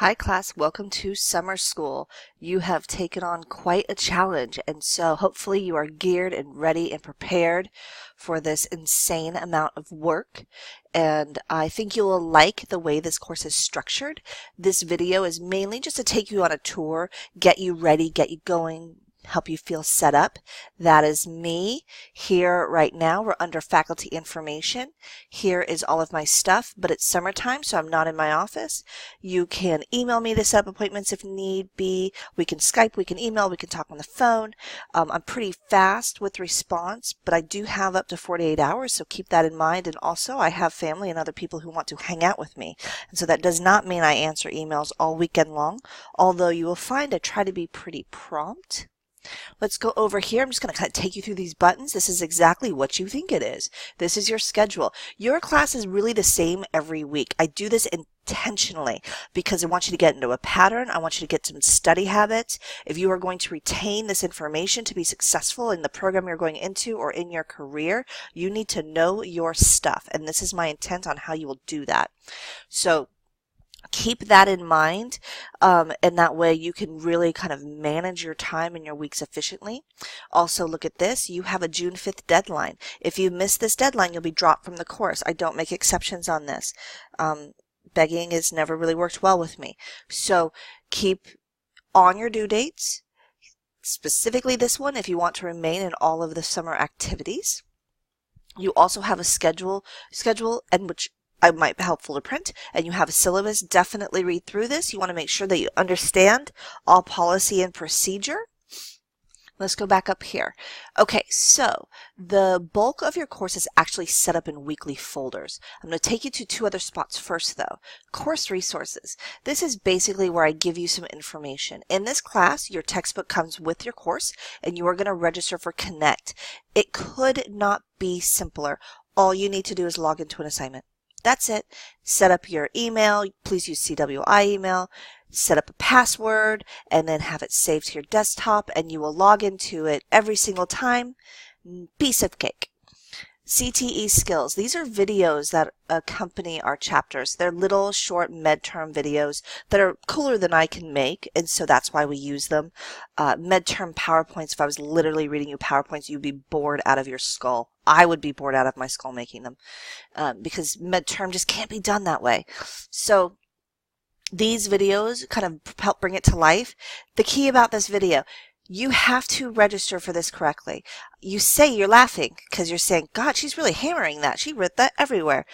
Hi class, welcome to summer school. You have taken on quite a challenge, and so hopefully you are geared and ready and prepared for this insane amount of work. And I think you will like the way this course is structured. This video is mainly just to take you on a tour, get you ready, get you going, help you feel set up. That is me. Here right now, we're under faculty information. Here is all of my stuff, but it's summertime, so I'm not in my office. You can email me to set up appointments if need be. We can Skype, we can email, we can talk on the phone. I'm pretty fast with response, but I do have up to 48 hours, so keep that in mind. And also, I have family and other people who want to hang out with me. And so that does not mean I answer emails all weekend long, although you will find I try to be pretty prompt. Let's go over here. I'm just going to kind of take you through these buttons. This is exactly what you think it is. This is your schedule. Your class is really the same every week. I do this intentionally because I want you to get into a pattern. I want you to get some study habits. If you are going to retain this information to be successful in the program you're going into or in your career, you need to know your stuff. And this is my intent on how you will do that. So keep that in mind, and that way you can really kind of manage your time and your weeks efficiently. Also, look at this. You have a June 5th deadline. If you miss this deadline, you'll be dropped from the course. I don't make exceptions on this. Begging has never really worked well with me. So keep on your due dates, specifically this one if you want to remain in all of the summer activities. You also have a schedule and which I might be helpful to print, and you have a syllabus. Definitely read through this. You want to make sure that you understand all policy and procedure. Let's go back up here. Okay, so the bulk of your course is actually set up in weekly folders. I'm going to take you to two other spots first, though. Course resources. This is basically where I give you some information. In this class, your textbook comes with your course, and you are going to register for Connect. It could not be simpler. All you need to do is log into an assignment. That's it. Set up your email. Please use CWI email. Set up a password and then have it saved to your desktop, and you will log into it every single time. Piece of cake. CTE skills. These are videos that accompany our chapters. They're little short midterm videos that are cooler than I can make, and so that's why we use them. Midterm PowerPoints, if I was literally reading you PowerPoints, you'd be bored out of your skull. I would be bored out of my skull making them because midterm just can't be done that way. So these videos kind of help bring it to life. The key about this video, you have to register for this correctly. You say you're laughing because you're saying, God, she's really hammering that. She wrote that everywhere.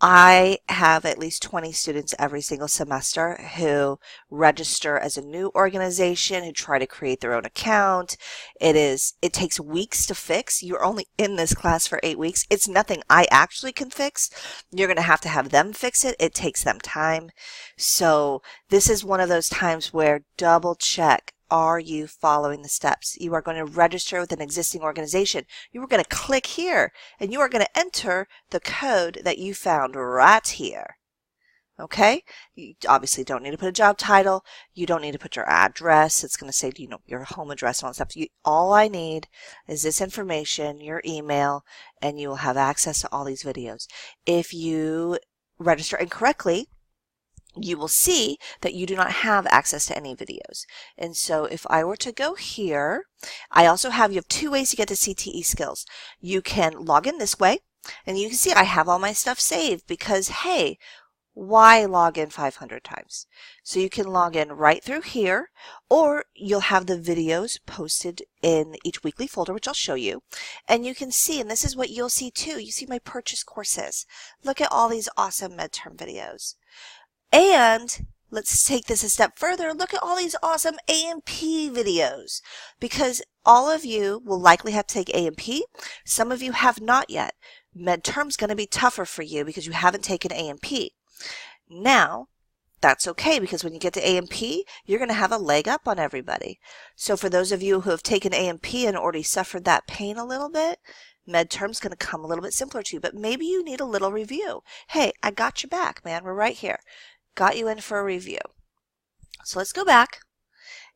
I have at least 20 students every single semester who register as a new organization, who try to create their own account. It takes weeks to fix. You're only in this class for 8 weeks. It's nothing I actually can fix. You're going to have them fix it. It takes them time. So this is one of those times where double check. Are you following the steps? You are going to register with an existing organization. You are going to click here, and you are going to enter the code that you found right here. Okay? You obviously don't need to put a job title. You don't need to put your address. It's going to say, your home address and all that stuff. All I need is this information, your email, and you will have access to all these videos. If you register incorrectly, you will see that you do not have access to any videos. And so if I were to go here, you have two ways to get to CTE skills. You can log in this way, and you can see I have all my stuff saved because, hey, why log in 500 times? So you can log in right through here, or you'll have the videos posted in each weekly folder, which I'll show you. And you can see, and this is what you'll see too, you see my purchase courses. Look at all these awesome midterm videos. And let's take this a step further. Look at all these awesome A&P videos, because all of you will likely have to take A&P. Some of you have not yet. Midterm's going to be tougher for you because you haven't taken A&P. Now, that's okay, because when you get to A&P, you're going to have a leg up on everybody. So for those of you who have taken A&P and already suffered that pain a little bit, midterm's going to come a little bit simpler to you, but maybe you need a little review. Hey, I got your back, man. We're right here. Got you in for a review. So let's go back,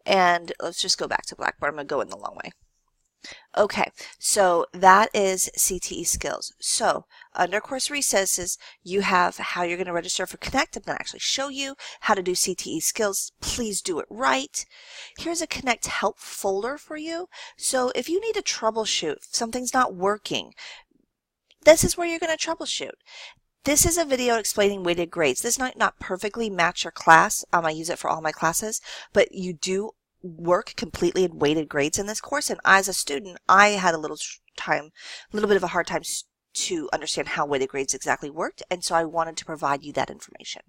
and let's just go back to Blackboard. I'm going to go in the long way. Okay, so that is CTE skills. So under course resources, you have how you're going to register for Connect. I'm going to actually show you how to do CTE skills. Please do it right. Here's a Connect help folder for you. So if you need to troubleshoot, if something's not working, this is where you're going to troubleshoot. This is a video explaining weighted grades. This might not perfectly match your class. I use it for all my classes, but you do work completely in weighted grades in this course. And as a student, I had a little bit of a hard time to understand how weighted grades exactly worked. And so I wanted to provide you that information.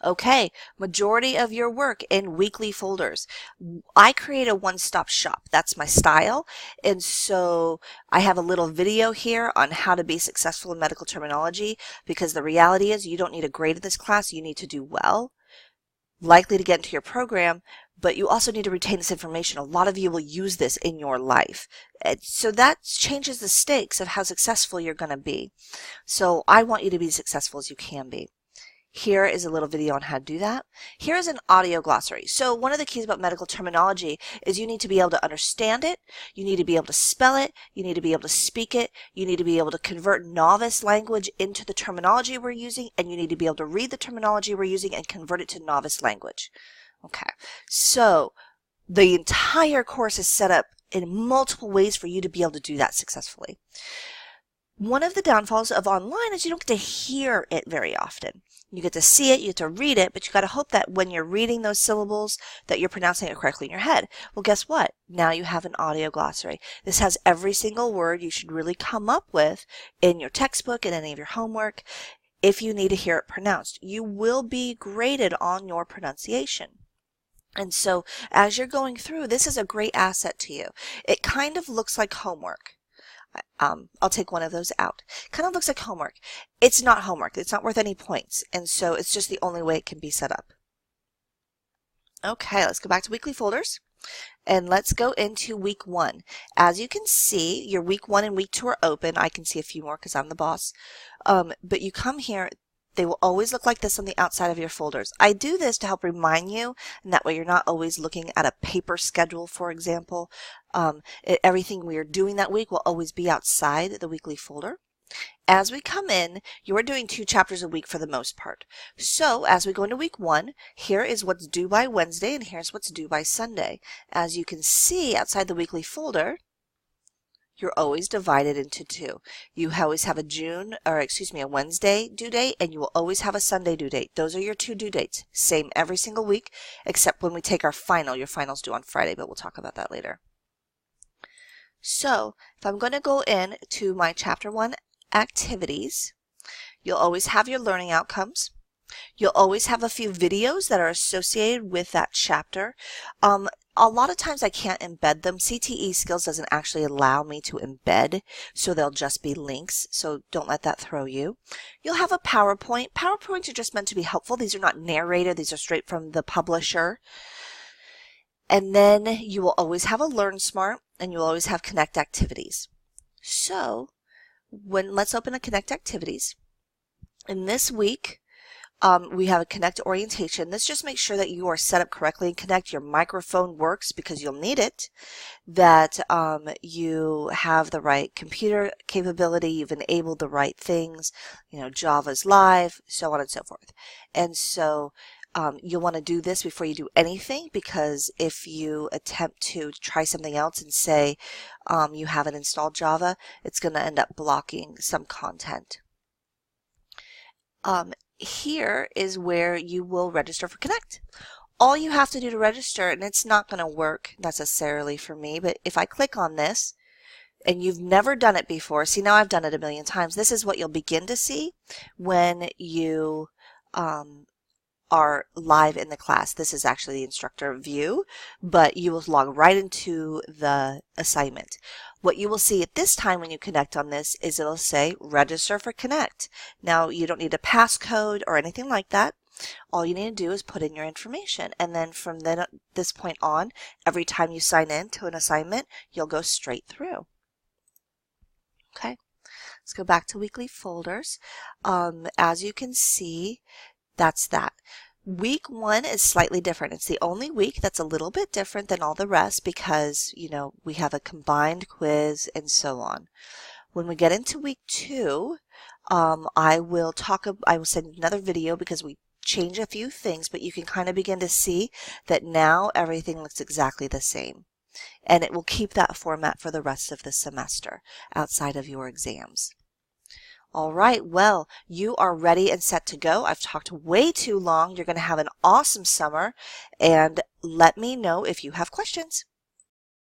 Okay, majority of your work in weekly folders. I create a one-stop shop. That's my style. And so I have a little video here on how to be successful in medical terminology, because the reality is you don't need a grade in this class. You need to do well, likely to get into your program, but you also need to retain this information. A lot of you will use this in your life. So that changes the stakes of how successful you're going to be. So I want you to be as successful as you can be. Here is a little video on how to do that. Here is an audio glossary. So one of the keys about medical terminology is you need to be able to understand it, you need to be able to spell it, you need to be able to speak it, you need to be able to convert novice language into the terminology we're using, and you need to be able to read the terminology we're using and convert it to novice language. Okay, so the entire course is set up in multiple ways for you to be able to do that successfully. One of the downfalls of online is you don't get to hear it very often. You get to see it, you get to read it, but you got to hope that when you're reading those syllables that you're pronouncing it correctly in your head. Well, guess what? Now you have an audio glossary. This has every single word you should really come up with in your textbook and any of your homework if you need to hear it pronounced. You will be graded on your pronunciation. And so as you're going through, this is a great asset to you. It kind of looks like homework. I'll take one of those out. Kind of looks like homework. It's not homework. It's not worth any points. And so it's just the only way it can be set up. Okay, let's go back to weekly folders. And let's go into week 1. As you can see, your week 1 and week 2 are open. I can see a few more because I'm the boss. But you come here. They will always look like this on the outside of your folders. I do this to help remind you, and that way you're not always looking at a paper schedule, for example. Everything we are doing that week will always be outside the weekly folder. As we come in, you are doing 2 chapters a week for the most part. So as we go into week 1, here is what's due by Wednesday, and here's what's due by Sunday. As you can see outside the weekly folder, you're always divided into 2. You always have a Wednesday due date, and you will always have a Sunday due date. Those are your 2 due dates. Same every single week, except when we take our final. Your final's due on Friday, but we'll talk about that later. So if I'm going to go in to my Chapter 1 activities, you'll always have your learning outcomes. You'll always have a few videos that are associated with that chapter. A lot of times I can't embed them. CTE skills doesn't actually allow me to embed, so they'll just be links, so don't let that throw you. You'll have a PowerPoint. PowerPoints are just meant to be helpful. These are not narrated. These are straight from the publisher. And then you will always have a Learn Smart, and you'll always have Connect Activities. So let's open a Connect Activities. In this week, we have a Connect orientation. This just makes sure that you are set up correctly in Connect. Your microphone works because you'll need it, that you have the right computer capability, you've enabled the right things, Java's live, so on and so forth. And so you'll want to do this before you do anything, because if you attempt to try something else and say you haven't installed Java, it's going to end up blocking some content. Here is where you will register for Connect. All you have to do to register, and it's not going to work necessarily for me, but if I click on this and you've never done it before, see, now I've done it a million times. This is what you'll begin to see when you are live in the class. This is actually the instructor view, but you will log right into the assignment. What you will see at this time when you connect on this is it'll say register for Connect. Now you don't need a passcode or anything like that. All you need to do is put in your information, and then from this point on, every time you sign in to an assignment, you'll go straight through. Okay, let's go back to weekly folders. As you can see, that's that. Week 1 is slightly different. It's the only week that's a little bit different than all the rest because, we have a combined quiz and so on. When we get into week 2, I will send another video because we change a few things, but you can kind of begin to see that now everything looks exactly the same. And it will keep that format for the rest of the semester outside of your exams. All right, well, you are ready and set to go. I've talked way too long. You're going to have an awesome summer, and let me know if you have questions.